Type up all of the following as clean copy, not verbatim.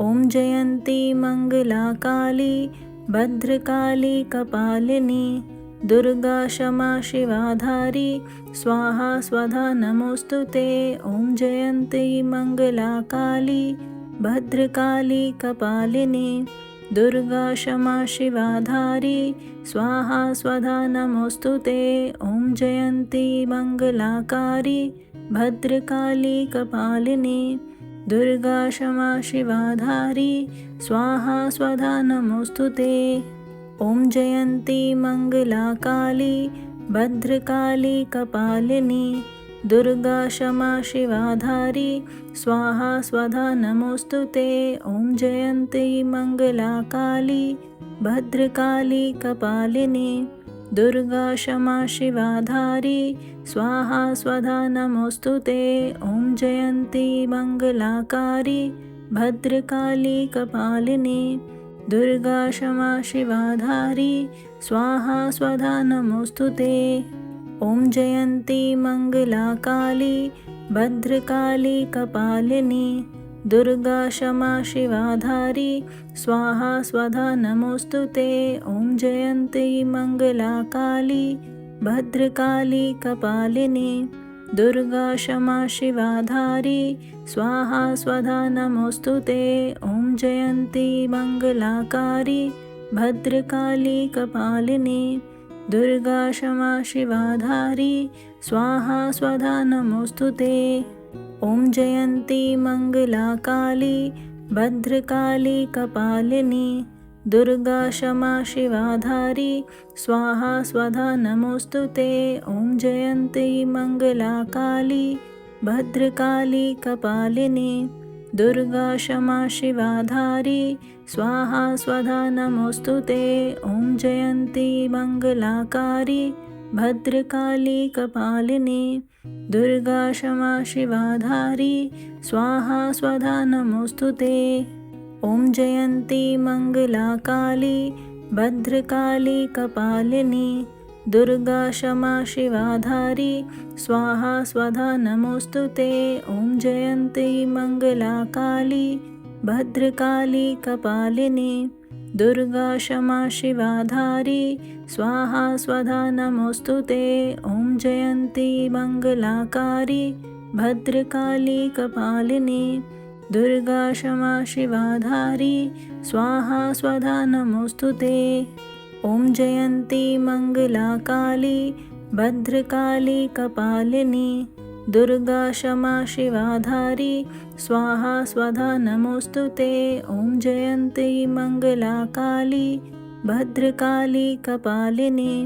ॐ जयन्ती मङ्गला काली भद्रकाली कपालिनी दुर्गा क्षमा शिवा धारी स्वाहा स्वधा नमोऽस्तु ते। ॐ जयन्ती मङ्गला काली भद्रकाली कपालिनी दुर्गा क्षमा शिवा धारी स्वाहा स्वधा नमोऽस्तु ते। ॐ जयन्ती मङ्गलाकारी भद्रकाली कपालिनी दुर्गा क्षमा शिवा धारी स्वाहा स्वधा नमोऽस्तु ते। ॐ जयन्ती मङ्गलाकाली भद्रकाली कपालिनी दुर्गा क्षमा शिवा धारी स्वाहा स्वधा नमोऽस्तु ते। ॐ जयन्ती मङ्गलाकाली भद्रकाली कपालिनी दुर्गा क्षमा शिवा धारी स्वाहा स्वधा नमोऽस्तु ते। ॐ जयन्ती मङ्गलाकारी भद्रकाली कपालिनी दुर्गा क्षमा शिवा धारी स्वाहा स्वधा नमोऽस्तु ते। ॐ जयन्ती मङ्गलाकाली भद्रकाली कपालिनी दुर्गा क्षमा शिवा धारी स्वाहा स्वधा नमोऽस्तु ते। ॐ जयन्ती मङ्गलाकाली भद्रकाली कपालिनी दुर्गा क्षमा शिवा धारी स्वाहा स्वधा नमोऽस्तु ते। ॐ जयन्ती मङ्गलाकारी भद्रकाली कपालिनी दुर्गा क्षमा शिवा धारी स्वाहा स्वधा नमोऽस्तु ते। ॐ जयन्ती मङ्गलाकाली भद्रकाली कपालिनी दुर्गा क्षमा शिवा धारी स्वाहा स्वधा नमोऽस्तु ते। ॐ जयन्ती मङ्गलाकाली भद्रकाली कपालिनी दुर्गा क्षमा शिवा धारी स्वाहा स्वधा नमोऽस्तु ते। ॐ जयन्ती मङ्गलाकारी भद्रकाली कपालिनी दुर्गा क्षमा शिवा धारी स्वाहा स्वधा नमोऽस्तु ते। ॐ जयन्ती मङ्गलाकाली भद्रकाली कपालिनी दुर्गा क्षमा शिवा धारी स्वाहा स्वधा नमोऽस्तु ते। ॐ जयन्ती मङ्गलाकाली भद्रकाली कपालिनी दुर्गा क्षमा शिवा धारी स्वाहा स्वधा नमोऽस्तु ते। ॐ जयन्ती मङ्गलाकारी भद्रकाली कपालिनी दुर्गा क्षमा शिवा धारी स्वाहा स्वधा नमोऽस्तु ते। ॐ जयन्ती मङ्गलाकाली भद्रकाली कपालिनी दुर्गा क्षमा शिवा धारी स्वाहा स्वधा नमोऽस्तु ते। ॐ जयन्ती मङ्गलाकाली भद्रकाली कपालिनी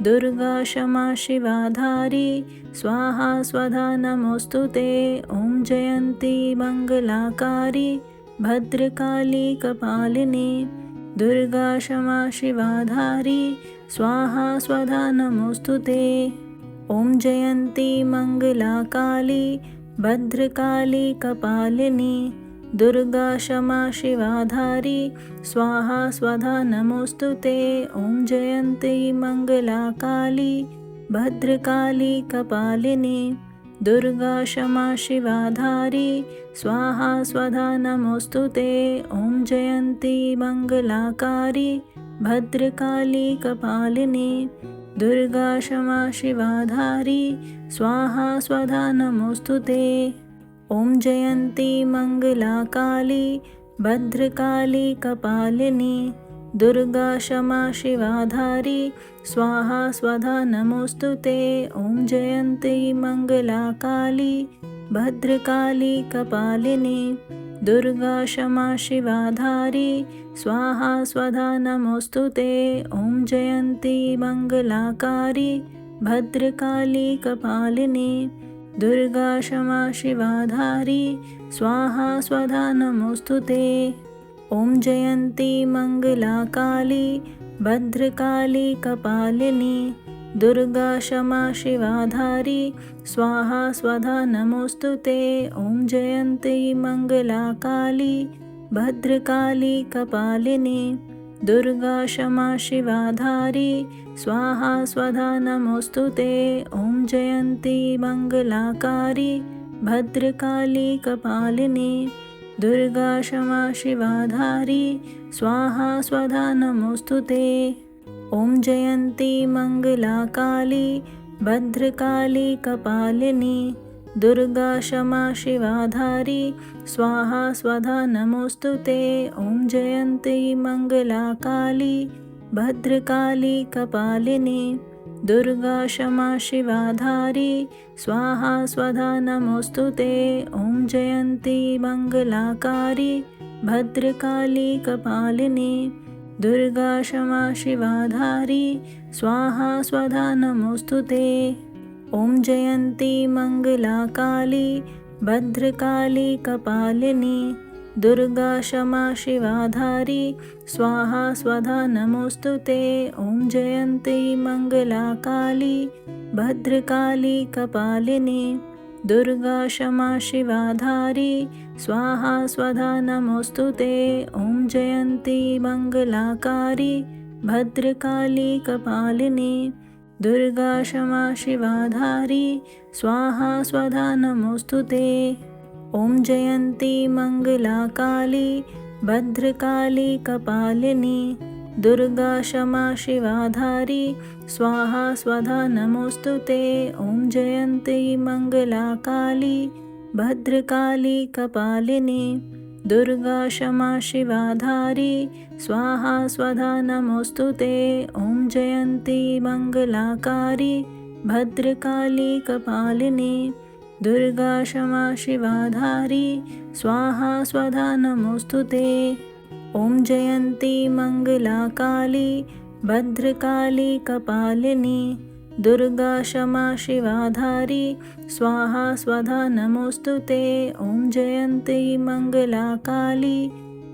दुर्गा क्षमा शिवा धारी स्वाहा स्वधा नमोऽस्तु ते। ॐ जयन्ती मङ्गलाकारी भद्रकाली कपालिनी दुर्गा क्षमा शिवा धारी स्वाहा स्वधा नमोऽस्तु ते। ॐ जयन्ती मङ्गलाकाली भद्रकाली कपालिनी दुर्गा क्षमा शिवा धारी स्वाहा स्वधा नमोऽस्तु ते। ॐ जयन्ती मङ्गलाकाली भद्रकाली कपालिनी दुर्गा क्षमा शिवा धारी स्वाहा स्वधा नमोऽस्तु ते। ॐ जयन्ती मङ्गलाकारी भद्रकाली कपालिनी दुर्गा क्षमा शिवा धारी स्वाहा स्वधा नमोऽस्तु ते। ॐ जयन्ती मङ्गलाकाली भद्रकाली कपालिनी दुर्गा क्षमा शिवा धारी स्वाहा स्वधा नमोऽस्तु ते। ॐ जयन्ती मङ्गलाकाली भद्रकाली कपालिनी दुर्गा क्षमा शिवा धारी स्वाहा स्वधा नमोऽस्तु ते। ॐ जयन्ती मङ्गलाकारी भद्रकाली कपालिनी दुर्गा क्षमा शिवा धारी स्वाहा स्वधा नमोऽस्तु ते। ॐ जयन्ती मङ्गलाकाली भद्रकाली कपालिनी दुर्गा क्षमा शिवा धारी स्वाहा स्वधा नमोऽस्तु ते। ॐ जयन्ती मङ्गलाकाली भद्रकाली कपालिनी दुर्गा क्षमा शिवा धारी स्वाहा स्वधा नमोऽस्तु ते। ॐ जयन्ती मङ्गलाकारी भद्रकाली कपालिनी दुर्गा क्षमा शिवा धारी स्वाहा स्वधा नमोस्तुते। ॐ जयन्ती मंगला काली भद्रकाली कपालिनी दुर्गा क्षमा शिवा धारी स्वाहा स्वधा नमोस्तुते। ॐ जयन्ती मंगला काली भद्रकाली कपालिनी दुर्गा क्षमा शिवा धारी स्वाहा स्वधा नमोस्तुते। ॐ जयन्ती मंगलाकारी भद्रकाली कपालिनी दुर्गा क्षमा शिवा धारी स्वाहा स्वधा नमोस्तुते। ॐ जयन्ती मंगलाकाली भद्रकाली कपालिनी दुर्गा क्षमा शिवा धारी स्वाहा स्वधा नमोस्तुते। ॐ जयन्ती मंगलाकाली भद्रकाली कपालिनी दुर्गा क्षमा शिवा धारी स्वाहा स्वधा नमोस्तुते। ॐ जयन्ती मंगलाकारी भद्रकाली कपालिनी दुर्गा क्षमा शिवा धारी स्वाहा स्वधा नमोस्तुते। ॐ जयन्ती मंगलाकाली भद्रकाली कपालिनी दुर्गा क्षमा शिवा धारी स्वाहा स्वधा नमोस्तुते। ॐ जयन्ती मंगलाकाली भद्रकाली कपालिनी दुर्गा क्षमा शिवा धारी स्वाहा स्वधा नमोस्तुते। ॐ जयन्ती मंगलाकारी भद्रकाली कपालिनी दुर्गा क्षमा शिवा धारी स्वाहा स्वधा नमोस्तुते। ॐ जयन्ती मंगलाकाली भद्रकाली कपालिनी दुर्गा क्षमा शिवा धारी स्वाहा स्वधा नमोस्तुते। ॐ जयन्ती मंगलाकाली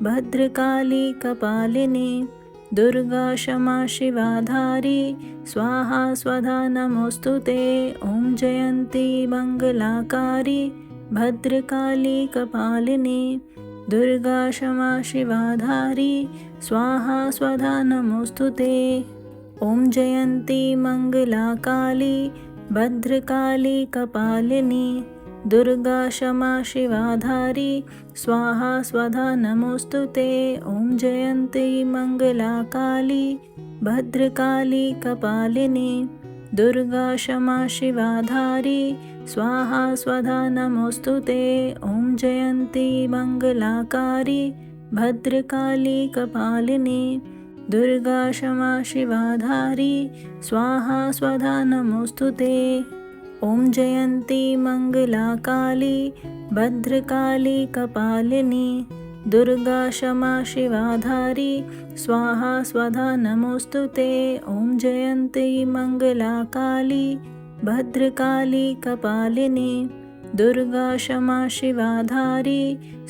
भद्रकाली कपालिनी दुर्गा क्षमा शिवा धारी स्वाहा स्वधा नमोस्तुते। ॐ जयन्ती मंगलाकारी भद्रकाली कपालिनी दुर्गा क्षमा शिवा धारी स्वाहा स्वधा नमोस्तुते। ॐ जयन्ती मंगलाकाली भद्रकाली कपालिनी दुर्गा क्षमा शिवा धारी स्वाहा स्वधा नमोस्तुते। ॐ जयन्ती मंगलाकाली भद्रकाली कपालिनी दुर्गा क्षमा शिवा धारी स्वाहा स्वधा नमोस्तुते। ॐ जयन्ती मंगलाकारी भद्रकाली कपालिनी दुर्गा क्षमा शिवा धारी स्वाहा स्वधा नमोस्तुते। ॐ जयन्ती मंगलाकाली भद्रकाली कपालिनी दुर्गा क्षमा शिवा धारी स्वाहा स्वधा नमोस्तुते। ॐ जयन्ती मंगलाकाली भद्रकाली कपालिनी दुर्गा क्षमा शिवा धारी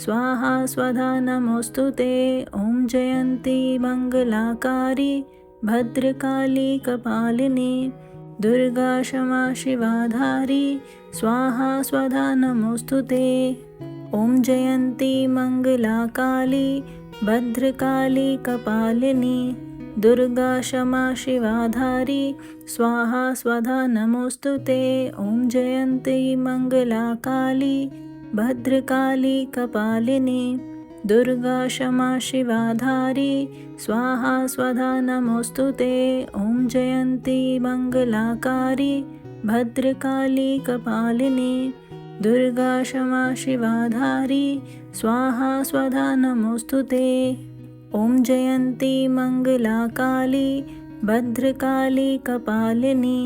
स्वाहा स्वधा नमोस्तुते। ॐ जयन्ती मंगलाकारी भद्रकाली कपालिनी दुर्गा क्षमा शिवा धारी स्वाहा स्वधा नमोस्तुते। ॐ जयन्ती मंगलाकाली भद्रकाली कपालिनी दुर्गा क्षमा शिवा धारी स्वाहा स्वधा नमोस्तुते। ॐ जयन्ती मंगलाकाली भद्रकाली कपालिनी दुर्गा क्षमा शिवा धारी स्वाहा स्वधा नमोस्तुते। ॐ जयन्ती मंगलाकारी भद्रकाली कपालिनी दुर्गा क्षमा शिवा धारी स्वाहा स्वधा नमोस्तुते। ॐ जयन्ती मंगलाकाली भद्रकाली कपालिनी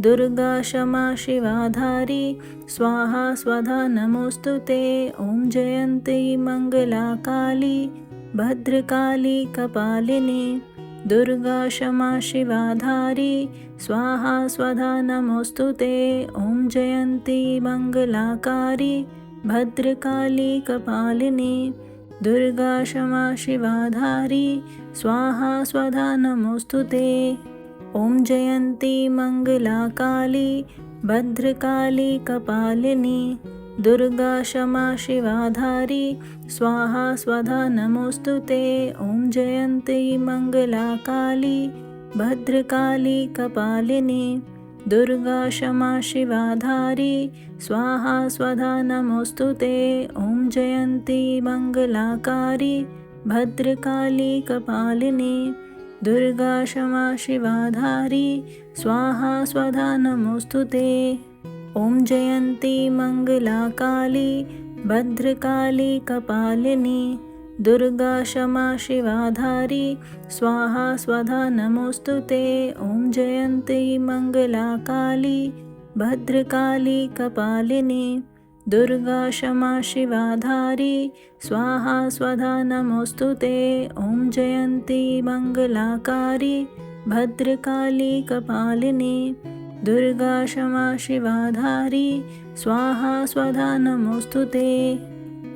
दुर्गा क्षमा शिवा धारी स्वाहा स्वधा नमोस्तुते। ॐ जयन्ती मंगलाकाली भद्रकाली कपालिनी दुर्गा क्षमा शिवा धारी स्वाहा स्वधा नमोस्तुते। ॐ जयन्ती मंगलाकारी भद्रकाली कपालिनी दुर्गा क्षमा शिवा धारी स्वाहा स्वधा नमोस्तुते। ॐ जयन्ती मंगलाकाली भद्रकाली कपालिनी दुर्गा क्षमा शिवा धारी स्वाहा स्वधा नमोस्तुते। ॐ जयन्ती मंगलाकाली भद्रकाली कपालिनी दुर्गा क्षमा शिवा धारी स्वाहा स्वधा नमोस्तुते। ॐ जयन्ती मङ्गलाकारी भद्रकाली कपालिनी दुर्गा क्षमा शिवा धारी स्वाहा स्वधा नमोस्तुते। ॐ जयन्ती मङ्गलाकाली भद्रकाली कपालिनी दुर्गा क्षमा शिवा धारी स्वाहा स्वधा नमोस्तुते। ॐ जयन्ती मङ्गलाकाली भद्रकाली कपालिनी दुर्गा क्षमा शिवा धारी स्वाहा स्वधा नमोस्तुते। ॐ जयन्ती मङ्गलाकारी भद्रकाली कपालिनी दुर्गा क्षमा शिवा धारी स्वाहा स्वधा नमोस्तुते।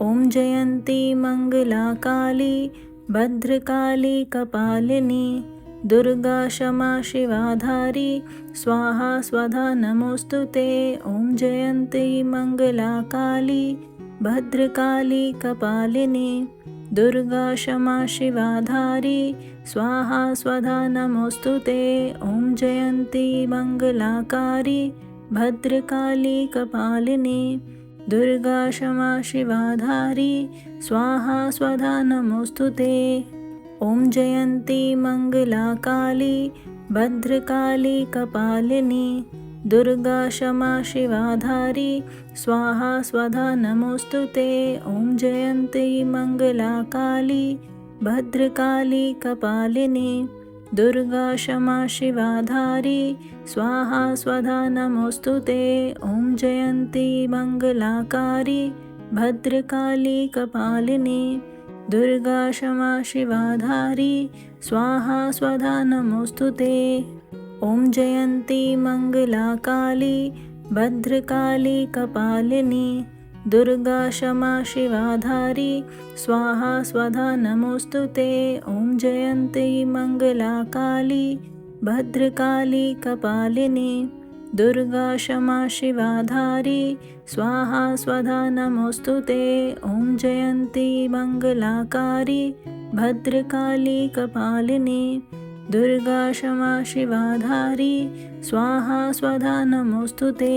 ॐ जयन्ती मङ्गलाकाली भद्रकाली कपालिनी दुर्गा क्षमा शिवा धारी स्वाहा स्वधा नमोस्तुते। ॐ जयन्ती मङ्गलाकाली भद्रकाली कपालिनी दुर्गा क्षमा शिवा धारी स्वाहा स्वधा नमोस्तुते। ॐ जयन्ती मङ्गलाकारी भद्रकाली कपालिनी दुर्गा क्षमा शिवा धारी स्वाहा स्वधा नमोस्तुते। ॐ जयन्ती मङ्गलाकाली भद्रकाली कपालिनी दुर्गा क्षमा शिवा धारी स्वाहा स्वधा नमोस्तुते। ॐ जयन्ती मङ्गलाकाली भद्रकाली कपालिनी दुर्गा क्षमा शिवा धारी स्वाहा स्वधा नमोस्तुते। ॐ जयन्ती मङ्गलाकारी भद्रकाली कपालिनी दुर्गा क्षमा शिवा धारी स्वाहा स्वधा नमोस्तुते। ॐ जयन्ती मङ्गलाकाली भद्रकाली कपालिनी दुर्गा क्षमा शिवा धारी स्वाहा स्वधा नमोस्तुते। ॐ जयन्ती मङ्गलाकाली भद्रकाली कपालिनी दुर्गा क्षमा शिवा धारी स्वाहा स्वधा नमोस्तुते। ॐ जयन्ती मङ्गलाकारी भद्रकाली कपालिनी दुर्गा क्षमा शिवा धारी स्वाहा स्वधा नमोस्तुते।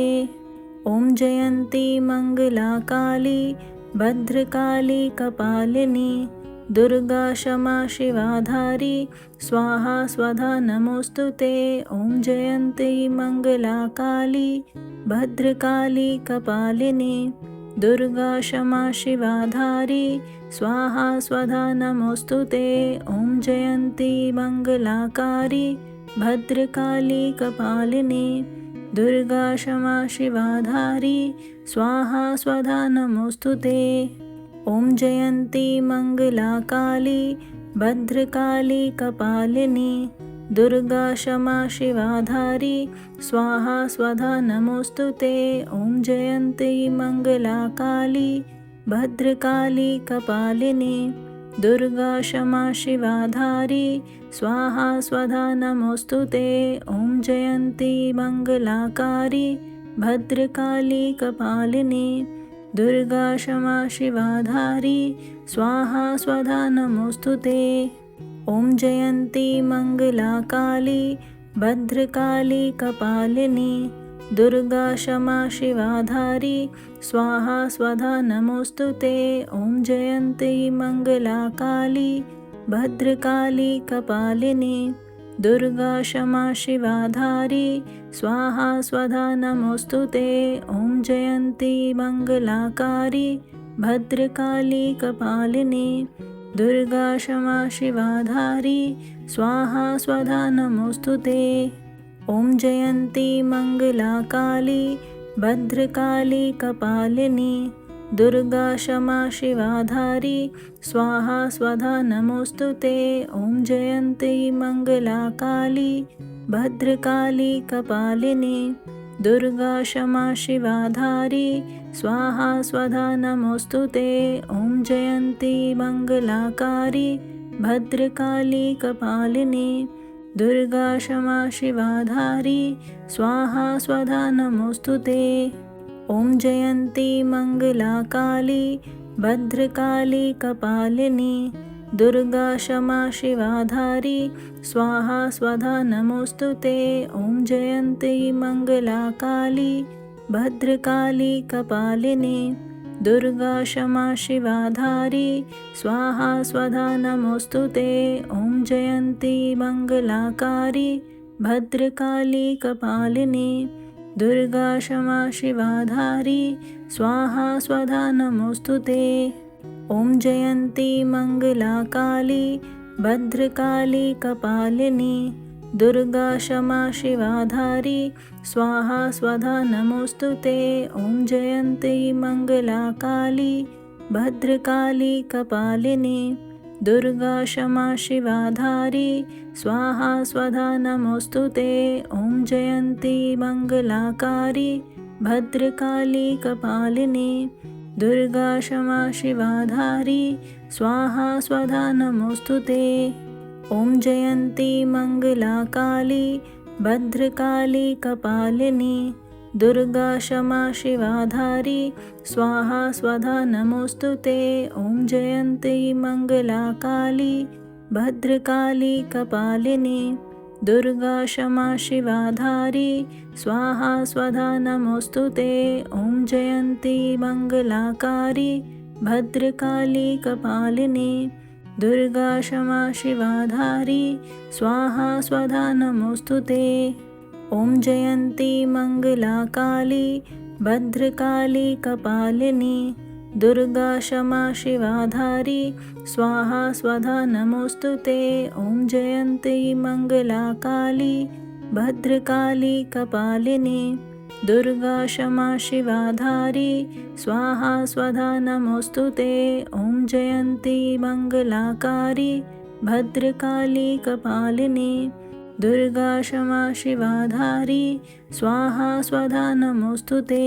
ॐ जयन्ती मङ्गलाकाली भद्रकाली कपालिनी दुर्गा क्षमा शिवा धारी स्वाहा स्वधा नमोस्तुते। ॐ जयन्ती मङ्गलाकाली भद्रकाली कपालिनी दुर्गा क्षमा शिवा धारी स्वाहा स्वधा नमोस्तुते। ॐ जयन्ती मङ्गलाकारी भद्रकाली कपालिनी दुर्गा क्षमा शिवा धारी स्वाहा स्वधा नमोस्तुते। ॐ जयन्ती मङ्गलाकाली भद्रकाली कपालिनी दुर्गा क्षमा शिवा धारी स्वाहा स्वधा नमोस्तुते। ॐ जयन्ती मङ्गलाकाली भद्रकाली कपालिनी दुर्गा क्षमा शिवा धारी स्वाहा स्वधा नमोस्तुते। ॐ जयन्ती मङ्गलाकारी भद्रकाली कपालिनी दुर्गा क्षमा शिवा धारी स्वाहा स्वधा नमोस्तुते। ॐ जयन्ती मङ्गलाकाली भद्रकाली कपालिनी दुर्गा क्षमा शिवा धारी स्वाहा स्वधा नमोस्तुते। ॐ जयन्ती मङ्गलाकाली भद्रकाली कपालिनी दुर्गा क्षमा शिवा धारी स्वाहा स्वधा नमोस्तुते। ॐ जयन्ती मङ्गलाकारी भद्रकाली कपालिनी दुर्गा क्षमा शिवा धारी स्वाहा स्वधा नमोस्तुते। ॐ जयन्ती मङ्गलाकाली भद्रकाली कपालिनी दुर्गा क्षमा शिवा धारी स्वाहा स्वधा नमोस्तुते। ॐ जयन्ती मङ्गलाकाली भद्रकाली कपालिनी दुर्गा क्षमा शिवा धारी स्वाहा स्वधा नमोस्तुते। ॐ जयन्ती मङ्गलाकारी भद्रकाली कपालिनी दुर्गा क्षमा शिवा धारी स्वाहा स्वधा नमोस्तुते। ॐ जयन्ती मङ्गलाकाली भद्रकाली कपालिनी दुर्गा क्षमा शिवाधारी स्वाहा स्वधा नमोऽस्तु ते। ॐ जयन्ती मङ्गला काली भद्रकाली कपालिनी दुर्गा क्षमा शिवाधारी स्वाहा स्वधा नमोऽस्तु ते। ॐ जयन्ती मङ्गलाकारी भद्रकाली कपालिनी दुर्गा क्षमा शिवाधारी स्वाहा स्वधा नमोऽस्तु ते। ॐ जयन्ती मङ्गलाकाली भद्रकाली कपालिनी दुर्गा क्षमा शिवाधारी स्वाहा स्वधा नमोऽस्तु ते। ॐ जयन्ती मङ्गलाकाली भद्रकाली कपालिनी दुर्गा क्षमा शिवाधारी स्वाहा स्वधा नमोऽस्तु ते। ॐ जयन्ती मङ्गलाकारी भद्रकाली कपालिनी दुर्गा क्षमा शिवाधारी स्वाहा स्वधा नमोऽस्तु ते। ॐ जयन्ती मङ्गलाकाली भद्रकाली कपालिनी दुर्गा क्षमा शिवाधारी स्वाहा स्वधा नमोऽस्तु ते। ॐ जयन्ती मङ्गलाकाली भद्रकाली कपालिनी दुर्गा क्षमा शिवाधारी स्वाहा स्वधा नमोऽस्तु ते। ॐ जयन्ती मङ्गलाकारी भद्रकाली कपालिनी दुर्गा क्षमा शिवाधारी स्वाहा स्वधा नमोऽस्तु ते। ॐ जयन्ती मङ्गलाकाली भद्रकाली कपालिनी दुर्गा क्षमा शिवाधारी स्वाहा स्वधा नमोऽस्तु ते। ॐ जयन्ती मङ्गलाकाली भद्रकाली कपालिनी दुर्गा क्षमा शिवाधारी स्वाहा स्वधा नमोऽस्तु ते। ॐ जयन्ती मङ्गलाकारी भद्रकाली कपालिनी दुर्गा क्षमा शिवाधारी स्वाहा स्वधा नमोऽस्तु ते।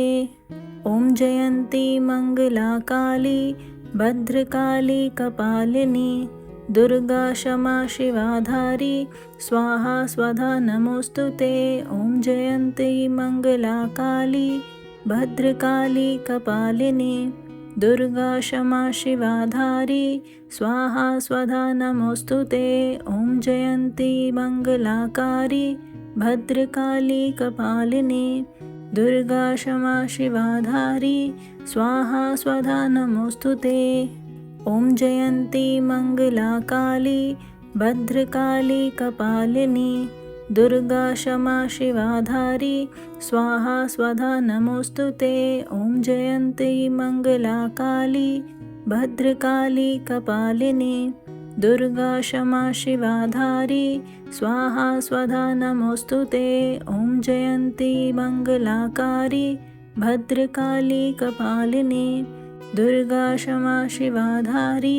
ॐ जयन्ती मङ्गलाकाली भद्रकाली कपालिनी दुर्गा क्षमा शिवाधारी स्वाहा स्वधा नमोऽस्तु ते। ॐ जयन्ती मङ्गलाकाली भद्रकाली कपालिनी दुर्गा क्षमा शिवाधारी स्वाहा स्वधा नमोऽस्तु ते। ॐ जयन्ती मङ्गलाकारी भद्रकाली कपालिनी दुर्गा क्षमा शिवाधारी स्वाहा स्वधा नमोऽस्तु ते। ॐ जयन्ती मङ्गलाकाली भद्रकाली कपालिनी दुर्गा क्षमा शिवाधारी स्वाहा स्वधा नमोऽस्तु ते। ॐ जयन्ती मङ्गलाकाली भद्रकाली कपालिनी दुर्गा क्षमा शिवाधारी स्वाहा स्वधा नमोऽस्तु ते। ॐ जयन्ती मङ्गलाकारी भद्रकाली कपालिनी दुर्गा क्षमा शिवाधारी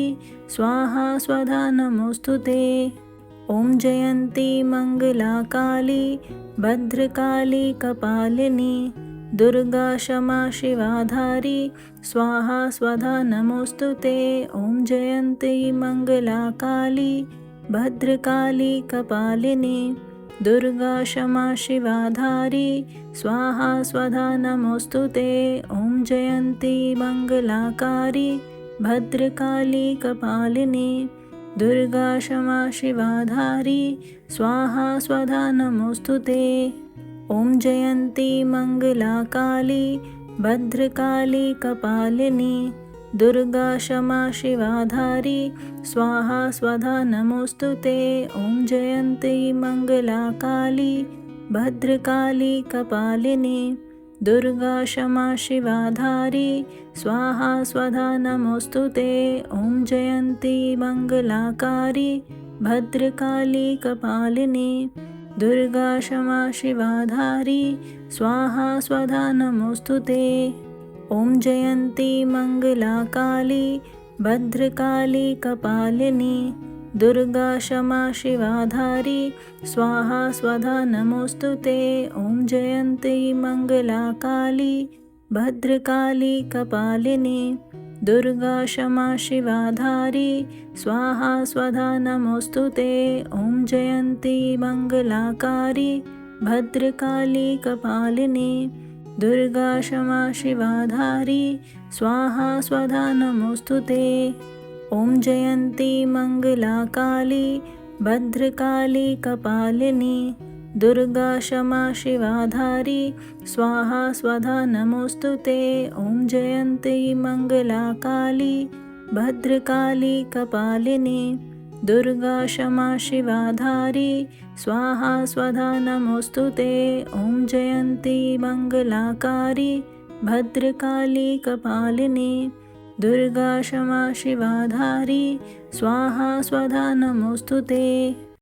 स्वाहा स्वधा नमोऽस्तु ते। ॐ जयन्ती मङ्गलाकाली भद्रकाली कपालिनी दुर्गा क्षमा शिवाधारी स्वाहा स्वधा नमोऽस्तु ते। ॐ जयन्ती मङ्गलाकाली भद्रकाली कपालिनी दुर्गा क्षमा शिवाधारी स्वाहा स्वधा नमोऽस्तु ते। ॐ जयन्ती मङ्गलाकारी भद्रकाली कपालिनी दुर्गा क्षमा शिवाधारी स्वाहा स्वधा नमोऽस्तु ते। ॐ जयन्ती मङ्गलाकाली भद्रकाली कपालिनी दुर्गा क्षमा शिवाधारी स्वाहा स्वधा नमोऽस्तु ते। ॐ जयन्ती मङ्गलाकाली भद्रकाली कपालिनी दुर्गा क्षमा शिवाधारी स्वाहा स्वधा नमोऽस्तु ते। ॐ जयन्ती मङ्गलाकारी भद्रकाली कपालिनी दुर्गा क्षमा शिवाधारी स्वाहा स्वधा नमोऽस्तु ते। ॐ जयन्ती मङ्गलाकाली भद्रकाली कपालिनी दुर्गा क्षमा शिवाधारी स्वाहा स्वधा नमोऽस्तु ते। ॐ जयन्ती मङ्गलाकाली भद्रकाली कपालिनी दुर्गा क्षमा शिवाधारी स्वाहा स्वधा नमोऽस्तु ते। ॐ जयन्ती मङ्गलाकारी भद्रकाली कपालिनी दुर्गा क्षमा शिवाधारी स्वाहा स्वधा नमोऽस्तु ते। ॐ जयन्ती मङ्गलाकाली भद्रकाली कपालिनी दुर्गा क्षमा शिवाधारी स्वाहा स्वधा नमोऽस्तु ते। ॐ जयन्ती मङ्गलाकाली भद्रकाली कपालिनी दुर्गा क्षमा शिवाधारी स्वाहा स्वधा नमोऽस्तु ते। ॐ जयन्ती मङ्गलाकाली भद्रकाली कपालिनी दुर्गा क्षमा शिवाधारी स्वाहा स्वधा नमोऽस्तु ते।